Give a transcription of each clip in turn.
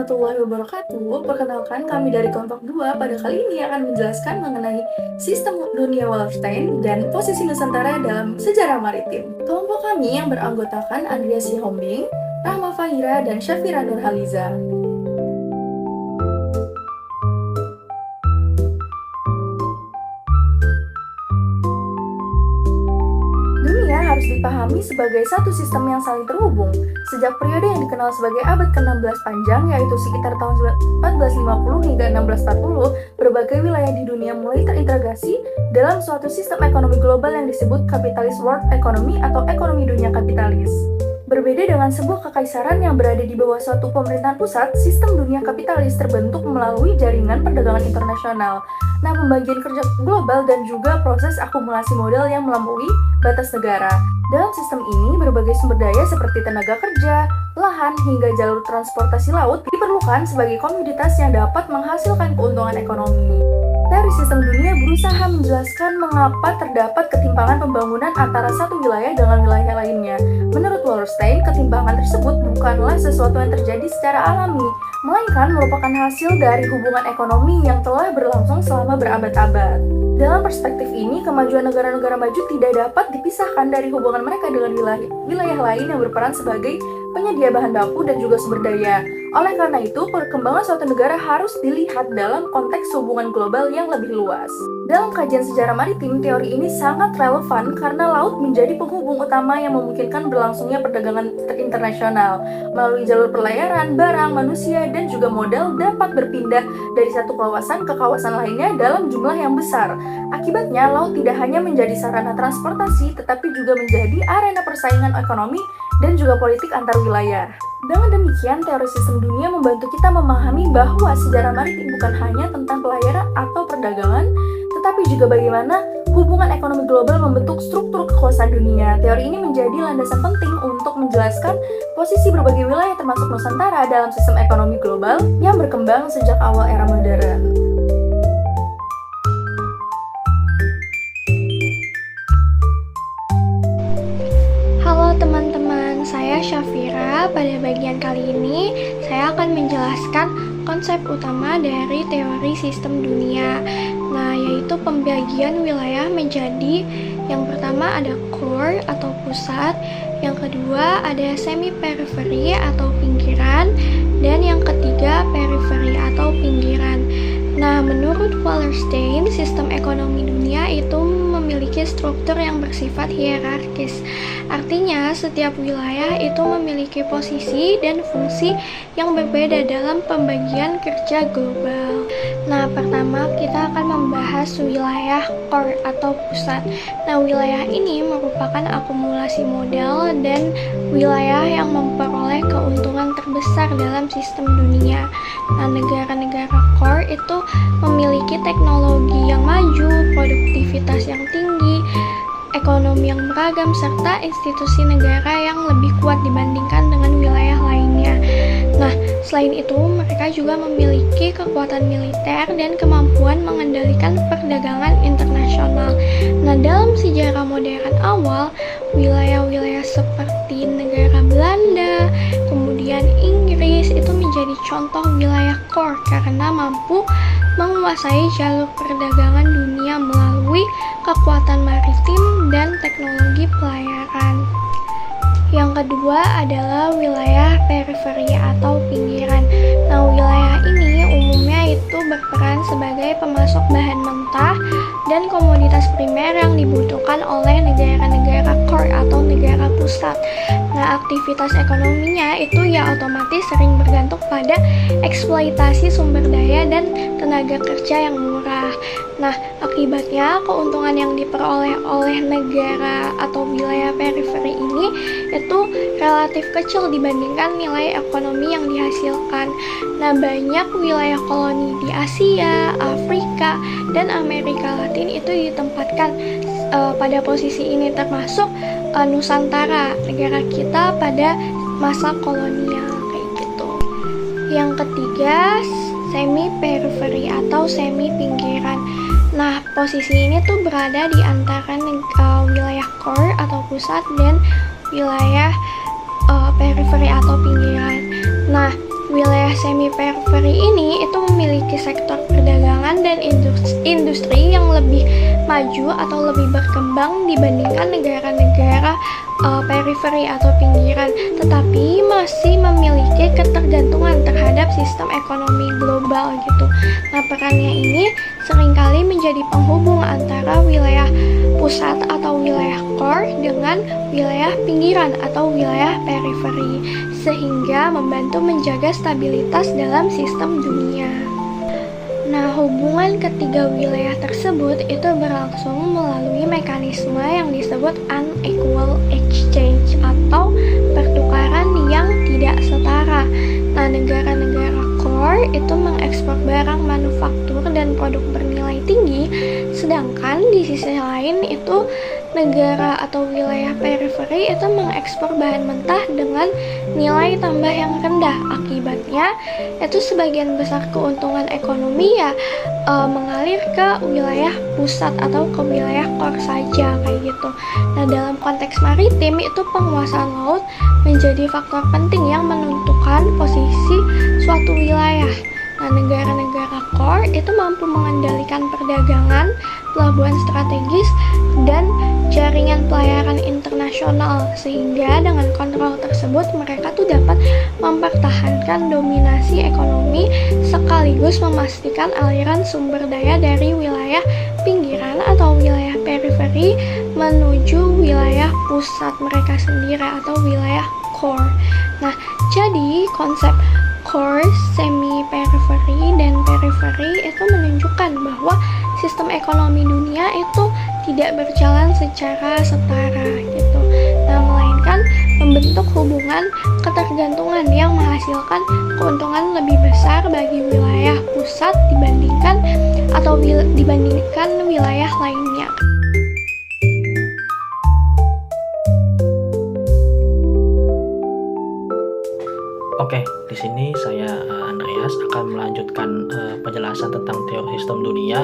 warahmatullahi wabarakatuh. Perkenalkan, kami dari kelompok 2 pada kali ini akan menjelaskan mengenai sistem dunia Wallerstein dan posisi Nusantara dalam sejarah maritim. Kelompok kami yang beranggotakan Andrea Sihombing, Rahma Fahira, dan Syafira Nurhaliza. Dunia harus dipahami sebagai satu sistem yang saling terhubung. Sejak periode yang dikenal sebagai abad ke-16 panjang, yaitu sekitar tahun 1450 hingga 1640, berbagai wilayah di dunia mulai terintegrasi dalam suatu sistem ekonomi global yang disebut Capitalist World Economy atau ekonomi dunia kapitalis. Berbeda dengan sebuah kekaisaran yang berada di bawah suatu pemerintahan pusat, sistem dunia kapitalis terbentuk melalui jaringan perdagangan internasional. Nah, pembagian kerja global dan juga proses akumulasi modal yang melampaui batas negara. Dalam sistem ini, berbagai sumber daya seperti tenaga kerja, lahan, hingga jalur transportasi laut diperlukan sebagai komoditas yang dapat menghasilkan keuntungan ekonomi. Teori sistem dunia berusaha menjelaskan mengapa terdapat ketimpangan pembangunan antara satu wilayah dengan wilayah lainnya. Menurut Wallerstein, ketimpangan tersebut bukanlah sesuatu yang terjadi secara alami, melainkan merupakan hasil dari hubungan ekonomi yang telah berlangsung selama berabad-abad. Dalam perspektif ini, kemajuan negara-negara maju tidak dapat dipisahkan dari hubungan mereka dengan wilayah lain yang berperan sebagai penyedia bahan baku dan juga sumber daya. Oleh karena itu, perkembangan suatu negara harus dilihat dalam konteks hubungan global yang lebih luas. Dalam kajian sejarah maritim, teori ini sangat relevan karena laut menjadi penghubung utama yang memungkinkan berlangsungnya perdagangan internasional. Melalui jalur pelayaran, barang, manusia, dan juga modal dapat berpindah dari satu kawasan ke kawasan lainnya dalam jumlah yang besar. Akibatnya, laut tidak hanya menjadi sarana transportasi, tetapi juga menjadi arena persaingan ekonomi dan juga politik antar wilayah. Dengan demikian, teori sistem dunia membantu kita memahami bahwa sejarah maritim bukan hanya tentang pelayaran atau perdagangan, tetapi juga bagaimana hubungan ekonomi global membentuk struktur kekuasaan dunia. Teori ini menjadi landasan penting untuk menjelaskan posisi berbagai wilayah termasuk Nusantara dalam sistem ekonomi global yang berkembang sejak awal era modern. Halo teman-teman, saya Syafira. Pada bagian kali ini, saya akan menjelaskan konsep utama dari teori sistem dunia. Nah, yaitu pembagian wilayah menjadi yang pertama ada core atau pusat, yang kedua ada semi-periferi atau pinggiran, dan yang ketiga periferi atau pinggiran. Nah, menurut Wallerstein, sistem ekonomi dunia itu memiliki struktur yang bersifat hierarkis. Artinya, setiap wilayah itu memiliki posisi dan fungsi yang berbeda dalam pembagian kerja global. Nah, pertama kita akan membahas wilayah core atau pusat. Nah, wilayah ini merupakan akumulasi modal dan wilayah yang memperoleh keuntungan terbesar dalam sistem dunia. Nah, negara-negara core itu memiliki teknologi yang maju, produktivitas yang tinggi, ekonomi yang beragam, serta institusi negara yang lebih kuat dibandingkan dengan wilayah lainnya. Nah, selain itu, mereka juga memiliki kekuatan militer dan kemampuan mengendalikan perdagangan internasional. Nah, dalam sejarah modern awal, wilayah-wilayah seperti negara Belanda, kemudian Inggris itu menjadi contoh wilayah core karena mampu menguasai jalur perdagangan dunia melalui kekuatan maritim dan teknologi pelayaran. Yang kedua adalah wilayah periferi atau pinggiran. Nah, wilayah ini umumnya itu berperan sebagai pemasok bahan mentah dan komoditas primer yang dibutuhkan oleh negara-negara core atau negara pusat. Nah, aktivitas ekonominya itu ya otomatis sering bergantung pada eksploitasi sumber daya dan tenaga kerja yang murah. Nah, akibatnya keuntungan yang diperoleh oleh negara atau wilayah periferi ini itu relatif kecil dibandingkan nilai ekonomi yang dihasilkan. Nah, banyak wilayah koloni di Asia, Afrika, dan Amerika Latin itu ditempatkan pada posisi ini, termasuk Nusantara, negara kita pada masa kolonial kayak gitu. Yang ketiga, semi-periferi atau semi-pinggiran. Nah, posisi ini tuh berada di antara wilayah core atau pusat dan wilayah periferi atau pinggiran. Nah, wilayah semi-periferi ini itu memiliki sektor perdagangan dan industri yang lebih maju atau lebih berkembang dibandingkan negara-negara periferi atau pinggiran, tetapi masih memiliki ketergantungan terhadap sistem ekonomi global gitu. Nah, perannya ini seringkali menjadi penghubung antara wilayah pusat atau wilayah core dengan wilayah pinggiran atau wilayah periferi, sehingga membantu menjaga stabilitas dalam sistem dunia. Nah, hubungan ketiga wilayah tersebut itu berlangsung melalui mekanisme yang disebut unequal exchange atau pertukaran yang tidak setara. Nah, negara-negara core itu mengekspor barang manufaktur dan produk bernilai tinggi, sedangkan di sisi lain itu negara atau wilayah periferi itu mengekspor bahan mentah dengan nilai tambah yang rendah. Akibatnya itu sebagian besar keuntungan ekonomi mengalir ke wilayah pusat atau ke wilayah core saja kayak gitu. Nah, dalam konteks maritim itu penguasaan laut menjadi faktor penting yang menentukan posisi suatu wilayah. Nah, negara-negara core itu mampu mengendalikan perdagangan, pelabuhan strategis, dan jaringan pelayaran internasional, sehingga dengan kontrol tersebut mereka tuh dapat mempertahankan dominasi ekonomi sekaligus memastikan aliran sumber daya dari wilayah pinggiran atau wilayah periferi menuju wilayah pusat mereka sendiri atau wilayah core. Nah, jadi konsep core, semi-periferi, dan periferi itu menunjukkan bahwa sistem ekonomi dunia itu tidak berjalan secara setara gitu. Nah, melainkan membentuk hubungan ketergantungan yang menghasilkan keuntungan lebih besar bagi wilayah pusat dibandingkan wilayah lainnya. Oke, di sini saya Andreas akan melanjutkan penjelasan tentang teori sistem dunia,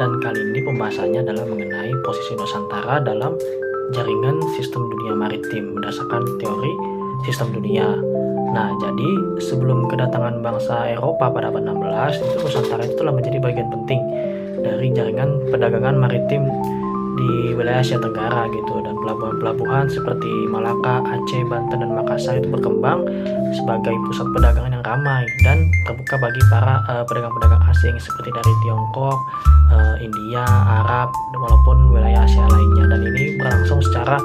dan kali ini pembahasannya adalah mengenai posisi Nusantara dalam jaringan sistem dunia maritim berdasarkan teori sistem dunia. Nah, jadi sebelum kedatangan bangsa Eropa pada abad 16, itu Nusantara itu telah menjadi bagian penting dari jaringan perdagangan maritim di wilayah Asia Tenggara gitu, dan pelabuhan-pelabuhan seperti Malaka, Aceh, Banten, dan Makassar itu berkembang sebagai pusat perdagangan yang ramai dan terbuka bagi para pedagang-pedagang asing seperti dari Tiongkok, India, Arab, walaupun wilayah Asia lainnya, dan ini berlangsung secara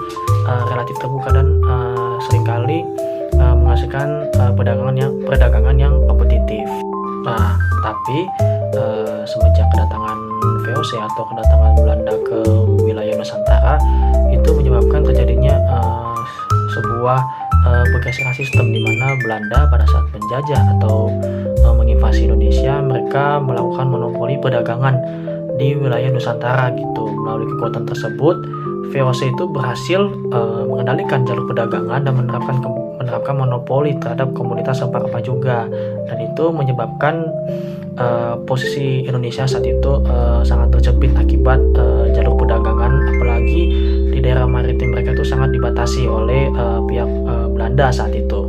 relatif terbuka dan seringkali menghasilkan perdagangan yang kompetitif. Nah, tapi semenjak kedatangan VOC atau kedatangan Belanda ke wilayah Nusantara itu menyebabkan terjadinya sebuah pergeseran sistem di mana Belanda pada saat menjajah atau menginvasi Indonesia, mereka melakukan monopoli perdagangan di wilayah Nusantara gitu. Melalui kekuatan tersebut, VOC itu berhasil mengendalikan jalur perdagangan dan menerapkan monopoli terhadap komunitas rempah-rempah juga, dan itu menyebabkan posisi Indonesia saat itu sangat terjepit akibat jalur perdagangan, apalagi di daerah maritim mereka itu sangat dibatasi oleh pihak Belanda saat itu.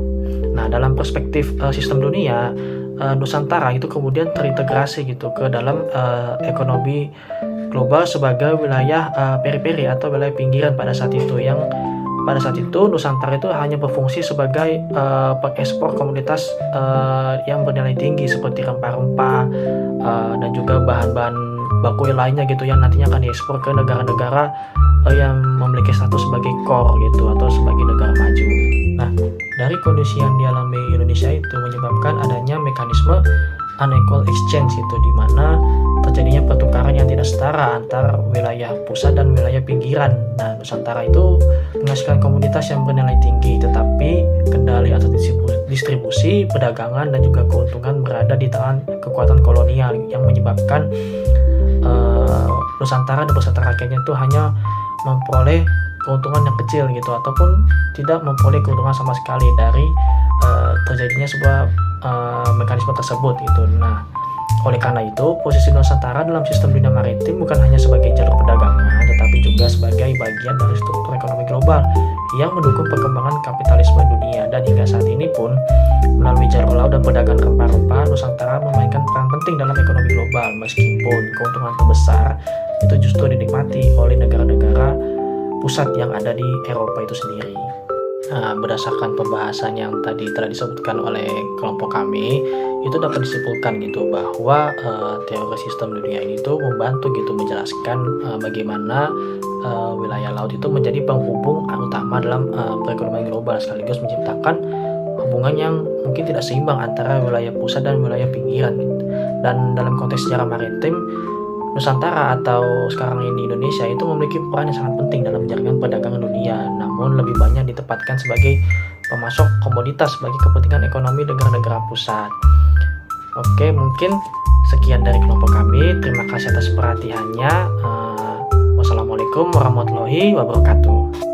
Nah, dalam perspektif sistem dunia, Nusantara itu kemudian terintegrasi gitu ke dalam ekonomi global sebagai wilayah periferi atau wilayah pinggiran pada saat itu, yang pada saat itu Nusantara itu hanya berfungsi sebagai pengekspor komoditas yang bernilai tinggi seperti rempah-rempah dan juga bahan-bahan baku lainnya gitu, yang nantinya akan diekspor ke negara-negara yang memiliki status sebagai core gitu atau sebagai negara maju. Nah, dari kondisi yang dialami Indonesia itu menyebabkan adanya mekanisme unequal exchange itu, di mana terjadinya pertukaran yang tidak setara antar wilayah pusat dan wilayah pinggiran. Nah, Nusantara itu menghasilkan komoditas yang bernilai tinggi, tetapi kendali atau distribusi, perdagangan, dan juga keuntungan berada di tangan kekuatan kolonial yang menyebabkan Nusantara dan beserta rakyatnya itu hanya memperoleh keuntungan yang kecil gitu, ataupun tidak memperoleh keuntungan sama sekali dari terjadinya sebuah mekanisme tersebut gitu. Nah, oleh karena itu, posisi Nusantara dalam sistem dunia maritim bukan hanya sebagai jalur perdagangan, tetapi juga sebagai bagian dari struktur ekonomi global yang mendukung perkembangan kapitalisme dunia. Dan hingga saat ini pun melalui jalur laut dan perdagangan rempah-rempah, Nusantara memainkan peran penting dalam ekonomi global, meskipun keuntungan terbesar itu justru dinikmati oleh negara-negara pusat yang ada di Eropa itu sendiri. Nah, berdasarkan pembahasan yang tadi telah disebutkan oleh kelompok kami, itu dapat disimpulkan gitu bahwa teori sistem dunia ini tuh membantu gitu menjelaskan bagaimana wilayah laut itu menjadi penghubung utama dalam perekonomian global, sekaligus menciptakan hubungan yang mungkin tidak seimbang antara wilayah pusat dan wilayah pinggiran gitu. Dan dalam konteks sejarah maritim, Nusantara atau sekarang ini Indonesia itu memiliki peran yang sangat penting dalam menjalankan perdagangan dunia, namun lebih banyak ditempatkan sebagai pemasok komoditas bagi kepentingan ekonomi negara-negara pusat. Oke, mungkin sekian dari kelompok kami. Terima kasih atas perhatiannya. Wassalamualaikum warahmatullahi wabarakatuh.